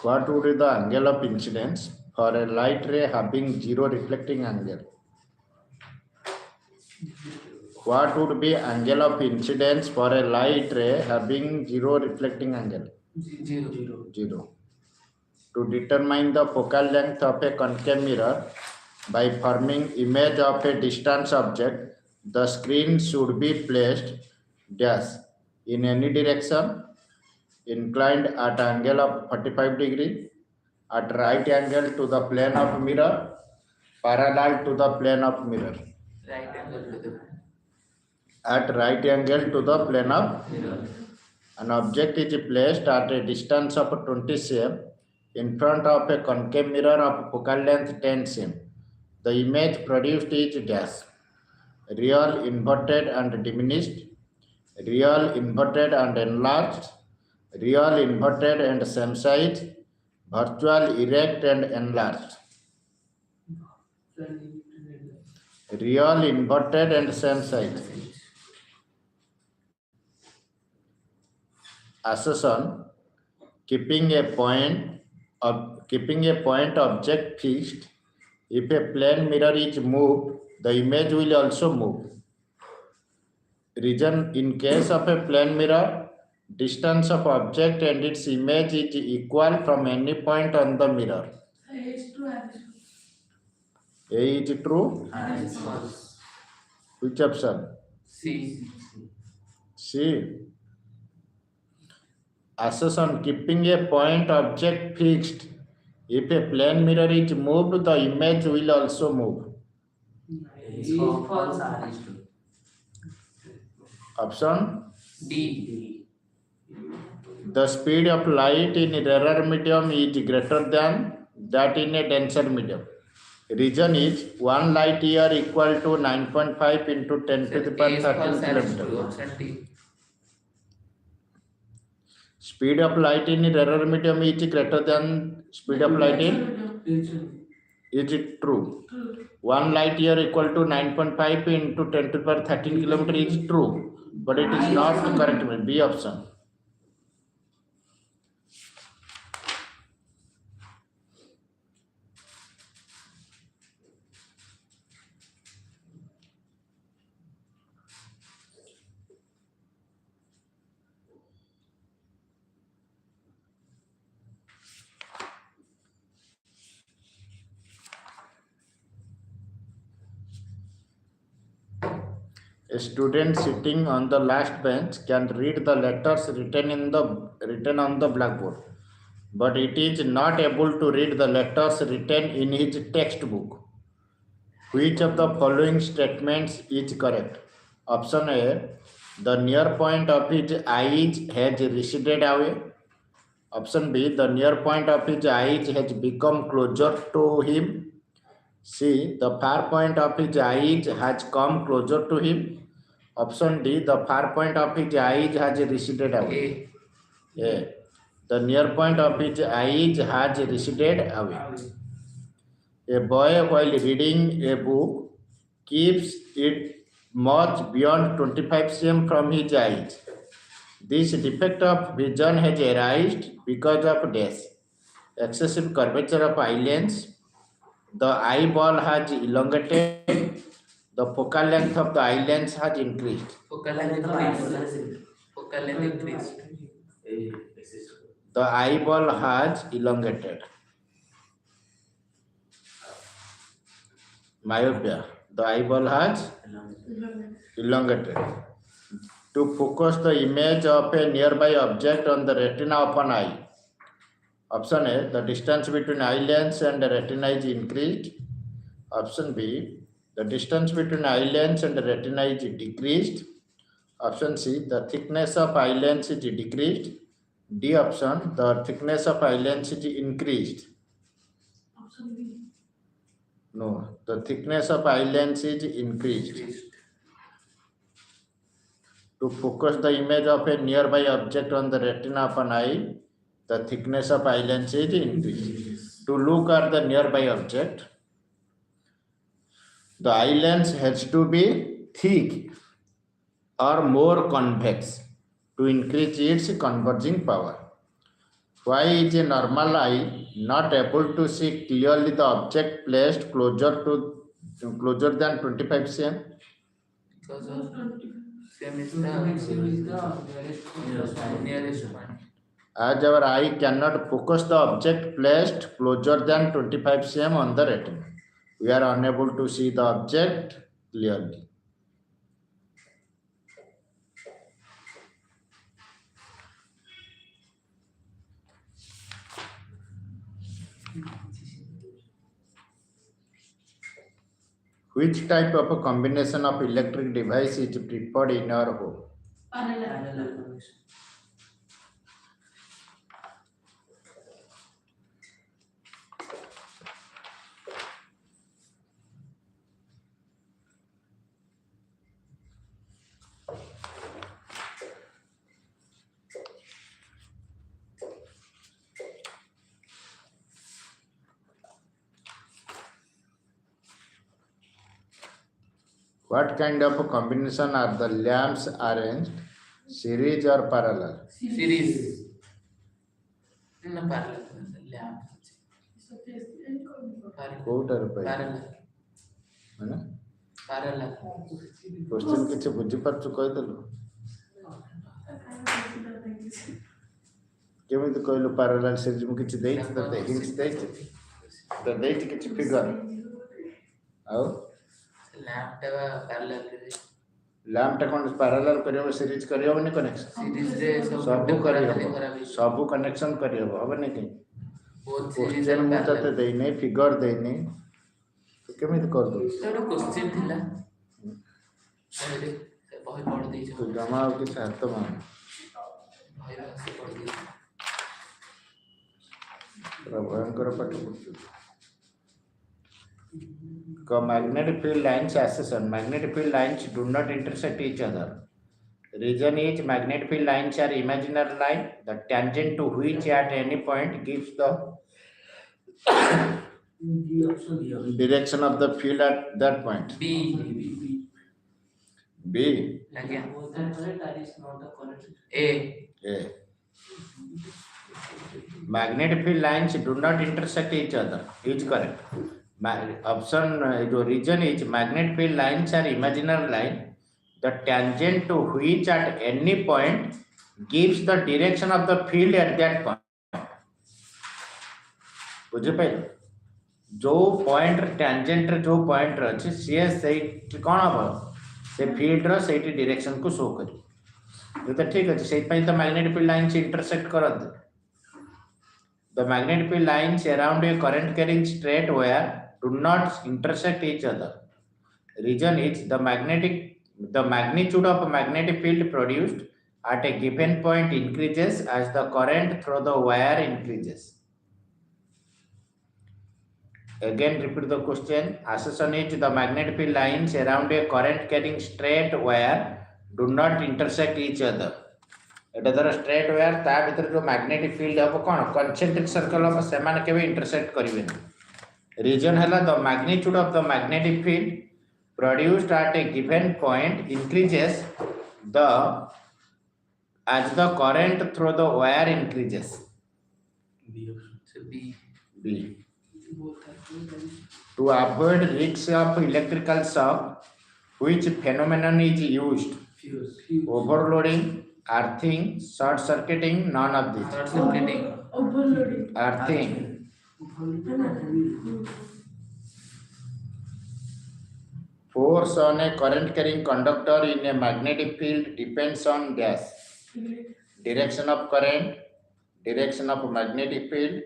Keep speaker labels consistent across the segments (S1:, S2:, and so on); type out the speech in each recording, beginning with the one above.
S1: What would be the angle of incidence for a light ray having zero reflecting angle? What would be angle of incidence for a light ray having zero reflecting angle? Zero. To determine the focal length of a concave mirror by forming image of a distant object, the screen should be placed dash in any direction, inclined at angle of 45 degree, at right angle to the plane of mirror, parallel to the plane of mirror. At right angle to the plane of mirror. An object is placed at a distance of 20 cm in front of a concave mirror of focal length 10 cm. The image produced is dash. Real, inverted and diminished, real, inverted and enlarged, real, inverted and same size, virtual, erect and enlarged. Real, inverted and same size. Assertion: keeping a point object fixed. If a plane mirror is moved, the image will also move. Reason: in case of a plane mirror, distance of object and its image is equal from any point on the mirror. A is true. Which option? C. Assertion: keeping a point object fixed. If a plane mirror is moved, the image will also move. Option
S2: D.
S1: The speed of light in rarer medium is greater than that in a denser medium. Reason is 1 light year equal to 9.5 into 10 to the power 13 kilometer. Speed of light in rarer medium is greater than speed of light in. Is it true? 1 light year equal to 9.5 into 10 to the power 13 kilometer is true, but it is not correct. B option. A student sitting on the last bench can read the letters written on the blackboard, but it is not able to read the letters written in his textbook. Which of the following statements is correct? Option A: the near point of his eyes has receded away. Option B: the near point of his eyes has become closer to him. C: the far point of his eyes has come closer to him. Option D: the far point of his eyes has receded away. A: the near point of his eyes has receded away. A boy, while reading a book, keeps it much beyond 25 cm from his eyes. This defect of vision has arisen because of dash: excessive curvature of eye lens, the eyeball has elongated, the focal length of the eye lens has increased.
S2: Focal length increased.
S1: The eyeball has elongated. Myopia. The eyeball has elongated. To focus the image of a nearby object on the retina of an eye. Option A: the distance between eye lens and the retina is increased. Option B: the distance between eye lens and the retina is decreased. Option C: the thickness of eye lens is decreased. D option: the thickness of eye lens is increased.
S3: Option B.
S1: No, the thickness of eye lens is increased. To focus the image of a nearby object on the retina of an eye, the thickness of eye lens is increased. To look at the nearby object, the eye lens has to be thick or more convex to increase its converging power. Why is a normal eye not able to see clearly the object placed closer than 25 cm?
S2: Because of same is the nearest point.
S1: As our eye cannot focus the object placed closer than 25 cm on the retina, we are unable to see the object clearly. Which type of a combination of electric device is preferred in our home?
S3: Parallel.
S1: What kind of a combination are the lamps arranged? Series or parallel?
S2: Series. No parallel. Lamp.
S1: କୋଉଟାରେ ପାଇଲେ?
S2: Parallel.
S1: ମାନେ
S2: Parallel.
S1: Question କିଛି ବୁଝିପାରୁଛୁ କହିଦେଲୁ କେମିତି କହିଲୁ parallel series ମୁଁ କିଛି ଦେଇଛି ତତେ ହିଣ୍ଟସ ଦେଇଛି ତ ଦେଇଛି କିଛି ଫିଗର ଆଉ
S2: lamp ଟା parallel ରେ
S1: ଲ୍ୟାମ୍ପ ଟା କ'ଣ ପାରାଲାଲ କରିହବ ସିରିଜ କରିହବନି କନେକ୍ସନ
S2: series ରେ
S1: ସବୁ କରିହବ
S2: ଖରାପ
S1: ସବୁ କନେକ୍ସନ କରିହବ ହବନି କି
S2: ବହୁତ series
S1: କ୍ୱେଶ୍ଚିନ୍ ମୁଁ ତତେ
S2: parallel
S1: ଦେଇନି ଫିଗର ଦେଇନି ତୁ କେମିତି କରିଦେବୁ
S2: ଗୋଟେ क्वेश्चन ଥିଲା ଆରେ ବହି ପଢି ଦେଇଛ
S1: ତୁ ଜମା ଆଉ କିଛି ହାତ ମାର
S2: ବହି ସେ ପଢି ଦେଇଛ
S1: ପୁରା ଭୟଙ୍କର ପାଠ ପଢୁଛୁ magnetic field lines accession. Magnetic field lines do not intersect each other. Reason is magnetic field lines are imaginary line. The tangent to which at any point gives the direction of the field at that point.
S2: B. Again. A.
S1: Magnetic field lines do not intersect each other. Is correct. Option the reason is magnetic field lines are imaginary line. The tangent to which at any point gives the direction of the field at that point. बुझिपाइल जो point tangent जो point अच्छे सी से कौन हम से field रो से direction को show करी तो ठीक अच्छे से तो मैग्नेटिक फील्ड लाइन से इंटरसेक्ट करते the magnetic field lines around a current carrying straight wire do not intersect each other. Reason is the magnitude of magnetic field produced at a given point increases as the current through the wire increases. Again repeat the question. Assertion is the magnetic field lines around a current carrying straight wire do not intersect each other. एटा धर straight wire ता भीतर जो magnetic field हम कोन concentric circle हम से माने केबे intersect करिवेनी Reason है the magnitude of the magnetic field produced at a given point increases as the current through the wire increases. B. To avoid risks of electrical shock, which phenomenon is used? Overloading, earthing, short circuiting, none of these.
S2: Short circuiting.
S3: Overloading.
S1: Earthing. Force on a current carrying conductor in a magnetic field depends on dash. Direction of current, direction of magnetic field,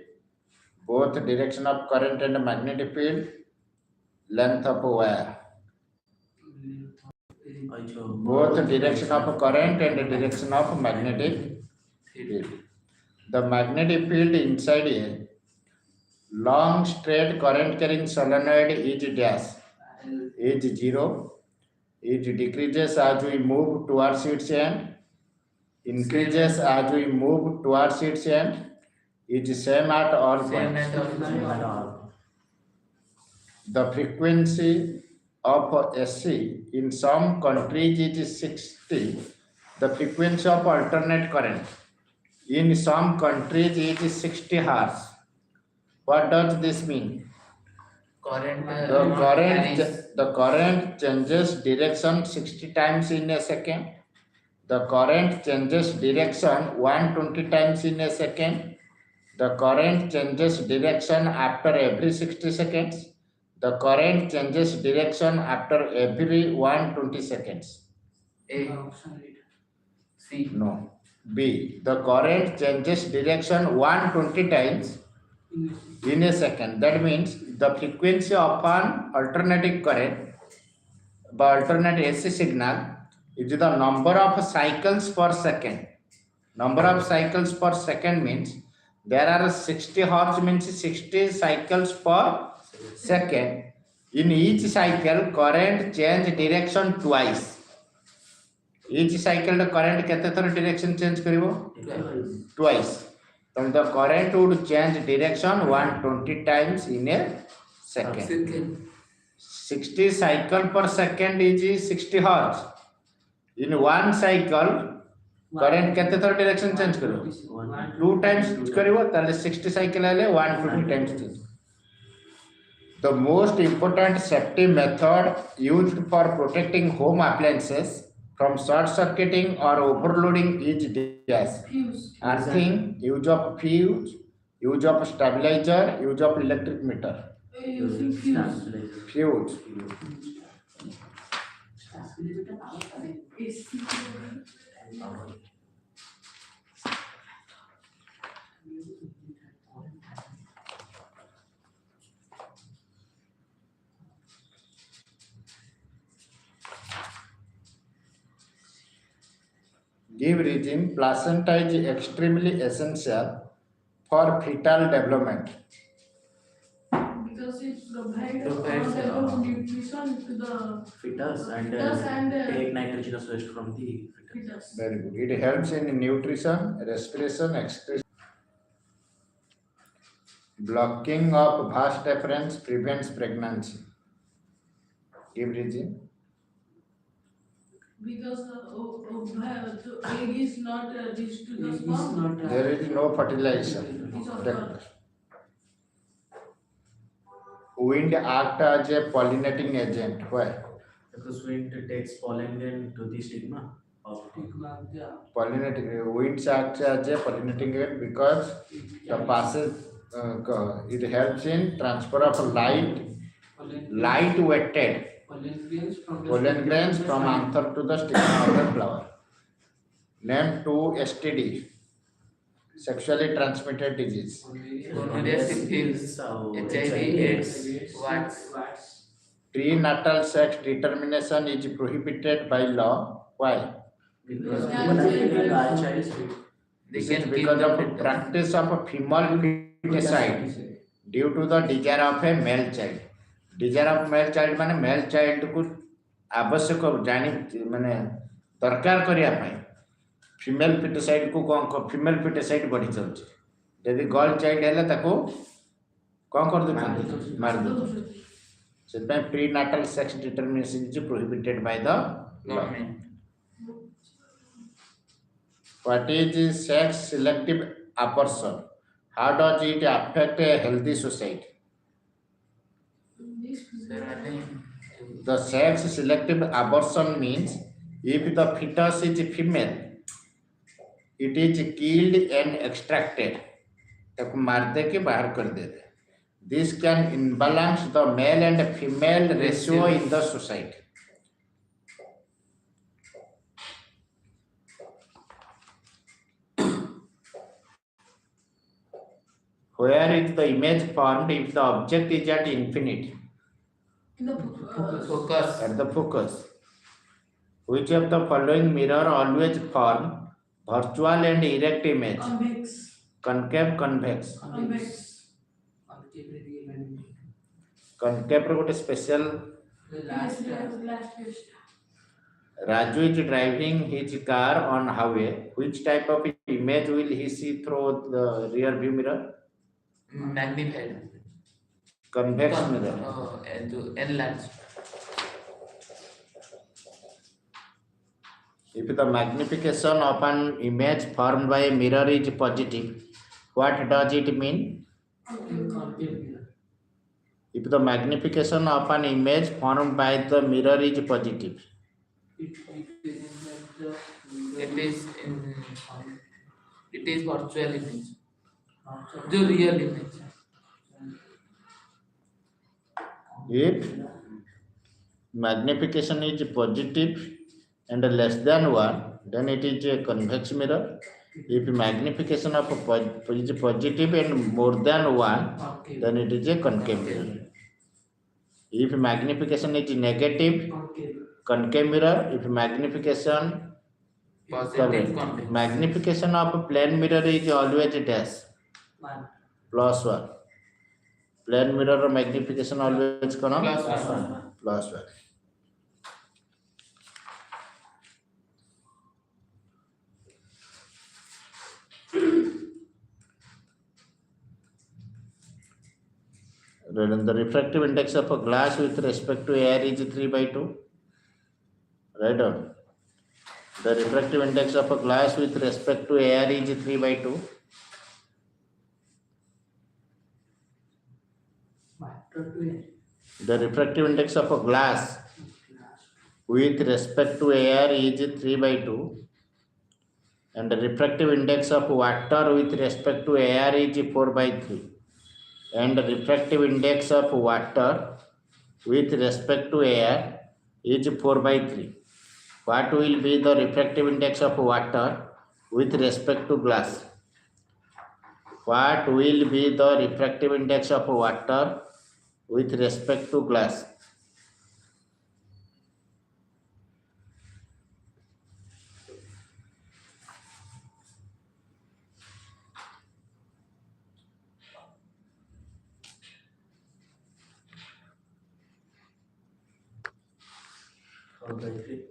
S1: both direction of current and magnetic field, length of wire. Both direction of current and direction of magnetic field. The magnetic field inside a long straight current carrying solenoid is dash. Is 0. It decreases as we move towards its end. Increases as we move towards its end. It is same at all points. The frequency of SC in some countries is 60. The frequency of alternate current in some countries it is 60 hours. What does this mean?
S2: Current
S1: The current changes direction 60 times in a second. The current changes direction 120 times in a second. The current changes direction after every 60 seconds. The current changes direction after every 120 seconds.
S2: A. C.
S1: No. B. The current changes direction 120 times in a second. That means the frequency of an alternating current by alternate AC signal is the number of cycles per second. Number of cycles per second means there are 60 hertz means 60 cycles per second. In each cycle, current change direction twice. Each cycle the current kete thara direction change karibo? Twice. So the current would change direction 120 times in a second. 60 cycle per second is 60 hertz. In one cycle, current kete thara direction change karibo? 2 times karibo, tale 60 cycle ale 120 times change. The most important safety method used for protecting home appliances from short circuiting or overloading is this: earthing, use of fuse, use of stabilizer, use of electric meter.
S3: Using fuse.
S1: Fuse. Give reason, placenta is extremely essential for fetal development.
S3: Because it provides
S2: Provides,
S3: nutrition to the
S4: fetus and
S3: fetus and
S4: take nitrogenous waste from the fetus.
S3: fetus.
S1: Very good. It helps in nutrition, respiration, excretion. Blocking of vas deferens prevents pregnancy. Give reason.
S3: Because the egg is not reached to the sperm.
S1: There is no fertilization.
S3: It is of
S1: That- Wind act as a pollinating agent. Why?
S4: Because wind takes pollen to the stigma of
S1: Pollinating winds act as a pollinating agent because the passage it helps in transfer of light weighted pollen grains from anther to the stigma of the flower. Name 2 STD, sexually transmitted disease.
S2: Gonorrhea, syphilis, HIV, AIDS, warts.
S1: Prenatal sex determination is prohibited by law. Why?
S4: because
S3: Yeah,
S4: women are
S3: yeah,
S4: taking
S3: yeah.
S4: our child sweet.
S1: This
S2: They
S1: is
S2: can
S1: because
S2: kill
S1: of
S2: them.
S1: practice of female feticide due to the desire of a male child. Desire of male child माने male child को आवश्यक जानी माने दरकार करिया पाए female foeticide को कौन फीमेल फिटिसाइड बढ़ी चलছে यदि गर्ल चाइल्ड है ताको कौन कर देते मार देते ସେଥିପାଇଁ prenatal sex determination is prohibited by the law. What is sex selective abortion? How does it affect a healthy society? The sex selective abortion means if the fetus is female, it is killed and extracted. ताको मार दे के बाहर कर देते. This can imbalance the male and female ratio in the society. Where is the image formed if the object is at infinity?
S3: In the
S2: Focus.
S1: At the focus. Which of the following mirror always form virtual and erect image?
S3: convex.
S1: Concave, convex.
S3: Convex.
S1: Concave ର ଗୋଟେ special.
S3: Last test.
S1: Raju is driving his car on highway. Which type of image will he see through the rear view mirror?
S2: Magnified.
S1: Convex mirror.
S2: Enlarged.
S1: If the magnification of an image formed by a mirror is positive, what does it mean?
S2: Concave mirror.
S1: If the magnification of an image formed by the mirror is positive,
S2: It is in it is virtual image. The real image.
S1: if magnification is positive and less than 1, then it is a convex mirror. If magnification of is positive and more than 1,
S2: Concave.
S1: then it is a concave mirror. If magnification is negative, concave mirror. If magnification
S2: Positive convex.
S1: magnification of plane mirror is always dash plus 1. Plane mirror magnification always
S2: Plus 1.
S1: plus 1. Then the refractive index of a glass with respect to air is 3 by 2. Right on. The refractive index of a glass with respect to air is 3 by 2. The refractive index of a glass with respect to air is 3 by 2. And the refractive index of water with respect to air is 4 by 3. And the refractive index of water with respect to air is 4 by 3. What will be the refractive index of water with respect to glass? What will be the refractive index of water with respect to glass?
S4: Four by three.